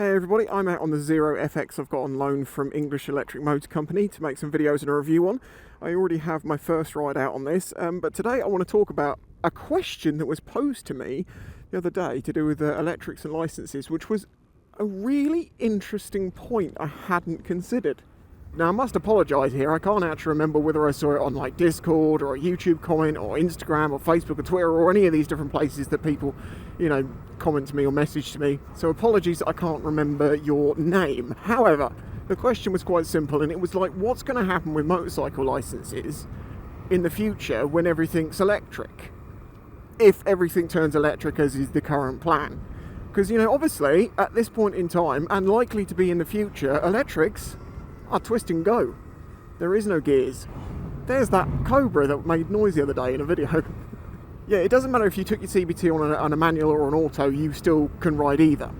Hey everybody, I'm out on the Zero FX I've got on loan from English Electric Motor Company to make some videos and a review on. I already have my first ride out on this, but today I want to talk about a question that was posed to me the other day to do with electrics and licenses, which was a really interesting point I hadn't considered. Now I must apologise here, I can't actually remember whether I saw it on like Discord or a YouTube comment or Instagram or Facebook or Twitter or any of these different places that people, comment to me or message to me. So apologies that I can't remember your name. However, the question was quite simple and it was like, what's going to happen with motorcycle licenses in the future when everything's electric? If everything turns electric as is the current plan. Because, obviously at this point in time and likely to be in the future, electrics are twist and go. There is no gears. There's that Cobra that made noise the other day in a video. Yeah, it doesn't matter if you took your CBT on a manual or an auto, you still can ride either.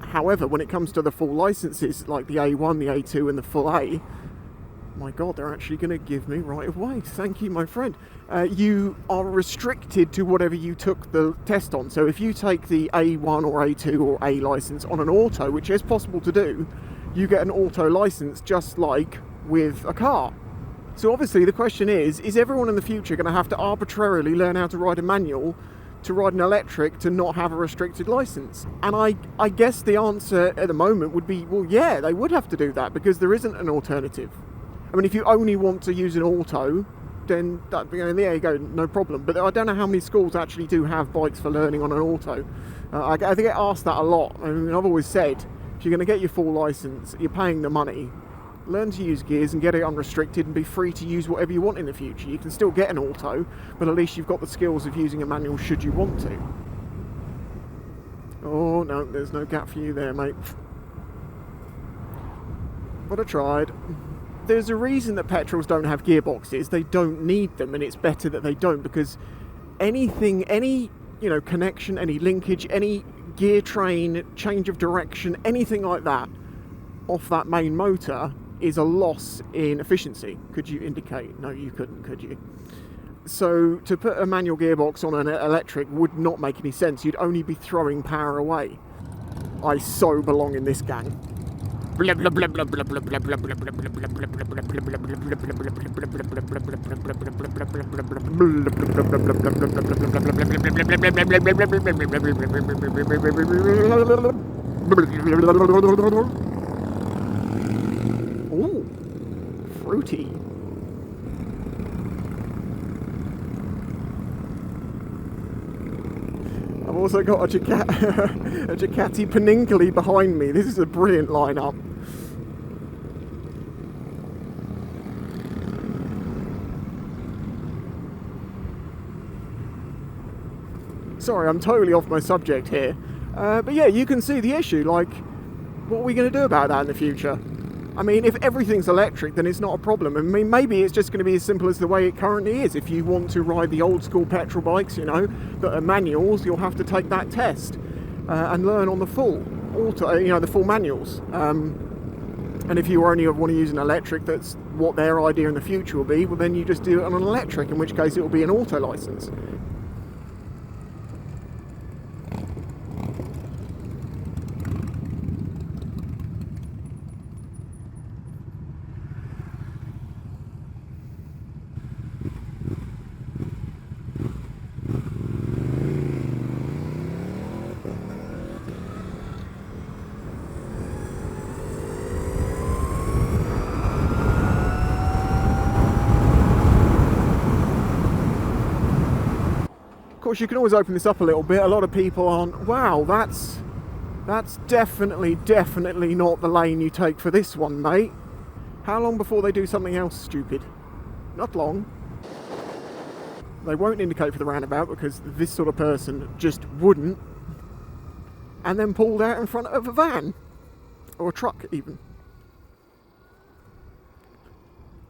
However, when it comes to the full licenses, like the A1, the A2 and the full A, my God, they're actually going to give me right of way. Thank you, my friend. You are restricted to whatever you took the test on. So if you take the A1 or A2 or A license on an auto, which is possible to do, you get an auto license just like with a car. So obviously the question is everyone in the future going to have to arbitrarily learn how to ride a manual to ride an electric to not have a restricted license? And I guess the answer at the moment would be, well, yeah, they would have to do that because there isn't an alternative. I mean, if you only want to use an auto, then there you go, no problem. But I don't know how many schools actually do have bikes for learning on an auto. I get asked that a lot. I mean, I've always said, if you're going to get your full license, you're paying the money, learn to use gears and get it unrestricted and be free to use whatever you want in the future. You can still get an auto, but at least you've got the skills of using a manual should you want to. Oh no, there's no gap for you there, mate. But I tried. There's a reason that petrols don't have gearboxes. They don't need them, and it's better that they don't, because any connection, any linkage, any gear train, change of direction, anything like that off that main motor is a loss in efficiency. Could you indicate? No, you couldn't, could you? So to put a manual gearbox on an electric would not make any sense. You'd only be throwing power away. I so belong in this gang. Ooh, fruity. I've also got a Ducati Paninkali behind me. This is a brilliant lineup. Sorry, I'm totally off my subject here. But yeah, you can see the issue. Like, what are we going to do about that in the future? I mean, if everything's electric, then it's not a problem. I mean, maybe it's just going to be as simple as the way it currently is. If you want to ride the old school petrol bikes, that are manuals, you'll have to take that test and learn on the full auto, the full manuals. And if you only want to use an electric, that's what their idea in the future will be, well, then you just do it on an electric, in which case it will be an auto license. Of course, you can always open this up a little bit. A lot of people aren't, wow, that's definitely not the lane you take for this one, mate. How long before they do something else stupid? Not long. They won't indicate for the roundabout because this sort of person just wouldn't, and then pulled out in front of a van or a truck even.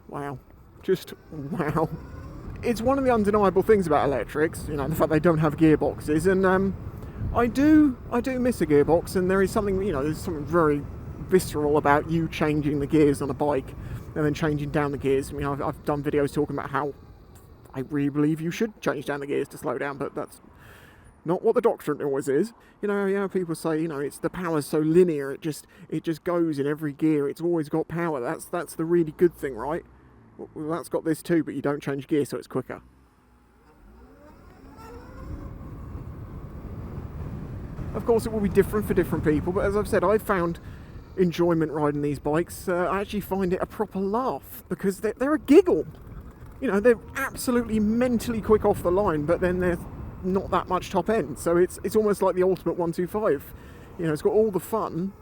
Wow, just wow. It's one of the undeniable things about electrics, the fact they don't have gearboxes, and I do miss a gearbox, and there is something, there's something very visceral about you changing the gears on a bike and then changing down the gears. I mean, I've done videos talking about how I really believe you should change down the gears to slow down, but that's not what the doctrine always is. You know, yeah, people say, you know, it's the power's so linear, it just goes in every gear, it's always got power. That's the really good thing, right? Well, that's got this too, but you don't change gear, so it's quicker. Of course, it will be different for different people, but as I've said, I've found enjoyment riding these bikes. I actually find it a proper laugh, because they're a giggle. You know, they're absolutely mentally quick off the line, but then they're not that much top end, so it's almost like the ultimate 125. You know, it's got all the fun,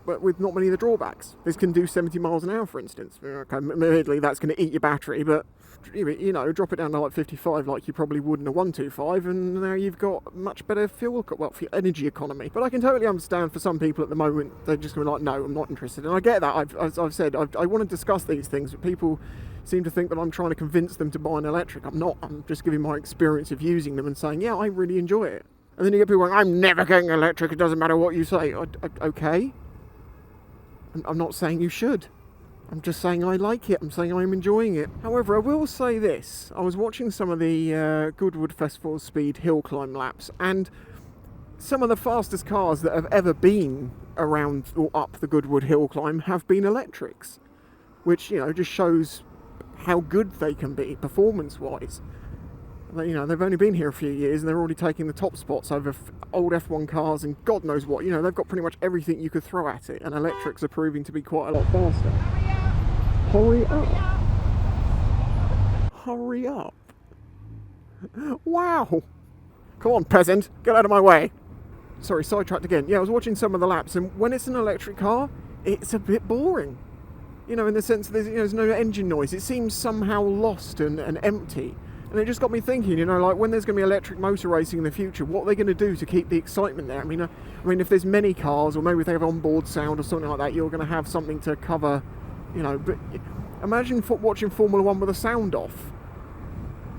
but with not many of the drawbacks. This can do 70 miles an hour, for instance. Okay, admittedly, that's going to eat your battery, but, you know, drop it down to like 55 like you probably would in a 125, and now you've got much better fuel, well, for energy economy. But I can totally understand for some people at the moment, they're just going to be like, no, I'm not interested. And I get that. As I've said, I want to discuss these things, but people seem to think that I'm trying to convince them to buy an electric. I'm not. I'm just giving my experience of using them and saying, yeah, I really enjoy it. And then you get people going, I'm never getting electric, it doesn't matter what you say. Okay. I'm not saying you should. I'm just saying I like it. I'm saying I'm enjoying it. However, I will say this. I was watching some of the Goodwood Festival Speed hill climb laps, and some of the fastest cars that have ever been around or up the Goodwood hill climb have been electrics, which, you know, just shows how good they can be performance-wise. You know, they've only been here a few years and they're already taking the top spots over old F1 cars and God knows what. You know, they've got pretty much everything you could throw at it, and electrics are proving to be quite a lot faster. Hurry up. Hurry up. Wow. Come on, peasant, get out of my way. Sorry, sidetracked again. Yeah, I was watching some of the laps, and when it's an electric car, it's a bit boring. You know, in the sense that there's no engine noise. It seems somehow lost and empty. And it just got me thinking, you know, like when there's going to be electric motor racing in the future, what are they going to do to keep the excitement there? I mean, if there's many cars, or maybe if they have onboard sound or something like that, you're going to have something to cover, you know. But imagine watching Formula 1 with the sound off.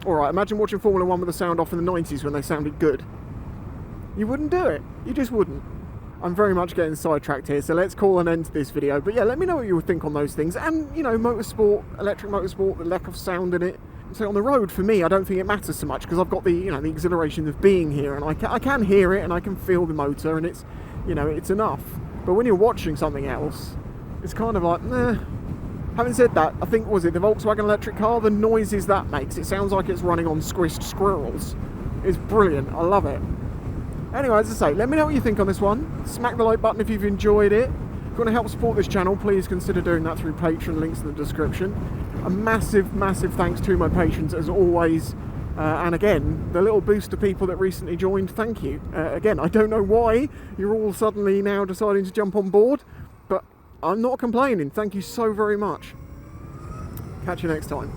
Alright, imagine watching Formula 1 with the sound off in the 90s when they sounded good. You wouldn't do it. You just wouldn't. I'm very much getting sidetracked here, so let's call an end to this video. But yeah, let me know what you would think on those things. And, you know, motorsport, electric motorsport, the lack of sound in it. So on the road, for me, I don't think it matters so much, because I've got the, you know, the exhilaration of being here, and I can hear it, and I can feel the motor, and it's, you know, it's enough. But when you're watching something else, it's kind of like, nah. Having said that, I think, was it the Volkswagen electric car? The noises that makes, it sounds like it's running on squished squirrels. It's brilliant. I love it. Anyway, as I say, let me know what you think on this one. Smack the like button if you've enjoyed it. If you want to help support this channel, please consider doing that through Patreon, links in the description. A massive, massive thanks to my patrons as always. And again, the little boost to people that recently joined, thank you. Again, I don't know why you're all suddenly now deciding to jump on board, but I'm not complaining. Thank you so very much. Catch you next time.